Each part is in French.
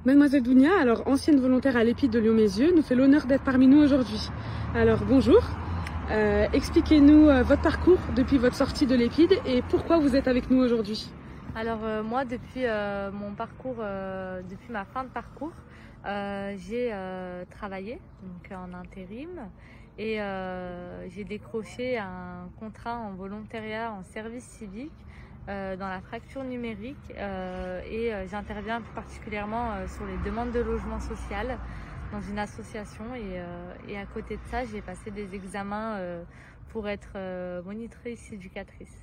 Mademoiselle Dounia, alors ancienne volontaire à l'EPID de Lyon-Mézieux, nous fait l'honneur d'être parmi nous aujourd'hui. Alors bonjour, expliquez-nous votre parcours depuis votre sortie de l'EPID et pourquoi vous êtes avec nous aujourd'hui. Alors moi, depuis mon parcours, depuis ma fin de parcours, j'ai travaillé donc en intérim et j'ai décroché un contrat en volontariat en service civique dans la fracture numérique et j'interviens plus particulièrement sur les demandes de logement social dans une association et à côté de ça, j'ai passé des examens pour être monitrice éducatrice.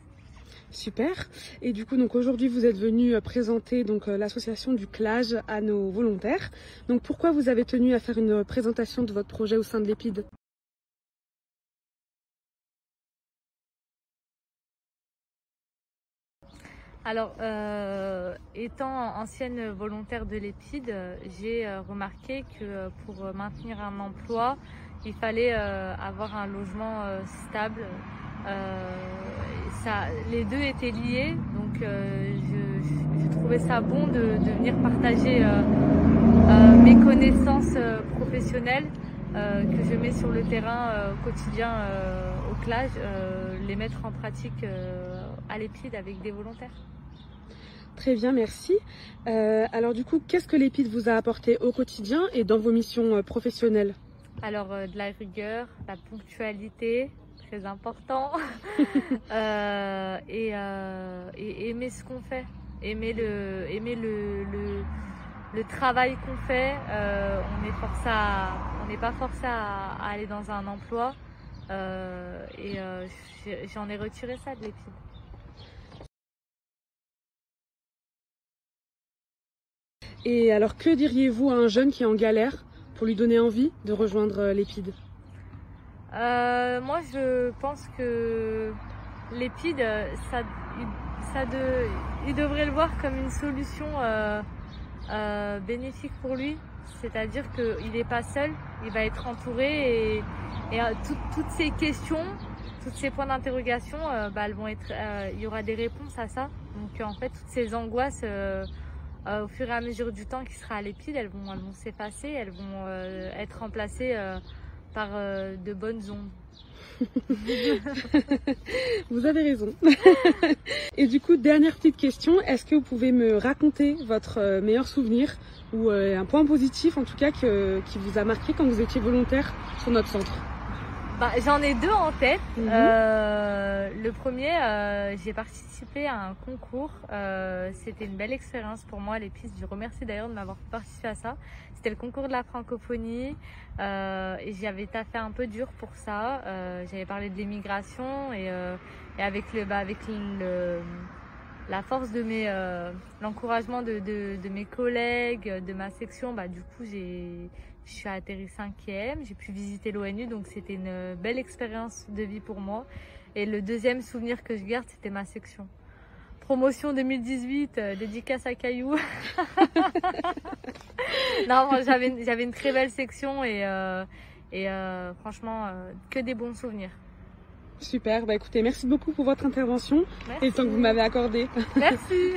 Super. Et du coup, donc aujourd'hui, vous êtes venu présenter donc l'association du CLAGE à nos volontaires. Donc pourquoi vous avez tenu à faire une présentation de votre projet au sein de l'EPID? Alors, étant ancienne volontaire de l'EPID, j'ai remarqué que pour maintenir un emploi, il fallait avoir un logement stable. Les deux étaient liés, donc je trouvais ça bon de venir partager mes connaissances professionnelles que je mets sur le terrain au quotidien au CLAGE, les mettre en pratique à l'EPID avec des volontaires. Très bien, merci. Alors du coup, qu'est-ce que l'EPID vous a apporté au quotidien et dans vos missions professionnelles? Alors de la rigueur, la ponctualité, très important, et aimer ce qu'on fait, aimer le travail qu'on fait. On n'est pas forcé à aller dans un emploi j'en ai retiré ça de l'EPID. Et alors, que diriez-vous à un jeune qui est en galère pour lui donner envie de rejoindre l'EPID? Moi, je pense que l'EPID, il devrait le voir comme une solution bénéfique pour lui. C'est-à-dire qu'il n'est pas seul, il va être entouré et toutes ces questions, tous ces points d'interrogation, elles vont être, il y aura des réponses à ça. Donc en fait, toutes ces angoisses, au fur et à mesure du temps qu'il sera à l'EPID, elles vont s'effacer, elles vont être remplacées par de bonnes ondes. Vous avez raison. Et du coup, dernière petite question, est-ce que vous pouvez me raconter votre meilleur souvenir ou un point positif en tout cas qui vous a marqué quand vous étiez volontaire sur notre centre? J'en ai deux en tête. Le premier, j'ai participé à un concours. C'était une belle expérience pour moi à l'EPID. Je remercie d'ailleurs de m'avoir participé à ça. C'était le concours de la francophonie et j'avais taffé un peu dur pour ça. J'avais parlé de l'immigration et avec la force de l'encouragement de mes collègues, de ma section, du coup je suis atterri 5e, j'ai pu visiter l'ONU, donc c'était une belle expérience de vie pour moi. Et le deuxième souvenir que je garde, c'était ma section. Promotion 2018, dédicace à Caillou. Non, j'avais une très belle section et franchement, que des bons souvenirs. Super, écoutez, merci beaucoup pour votre intervention. Merci. Et le temps que vous m'avez accordé. Merci.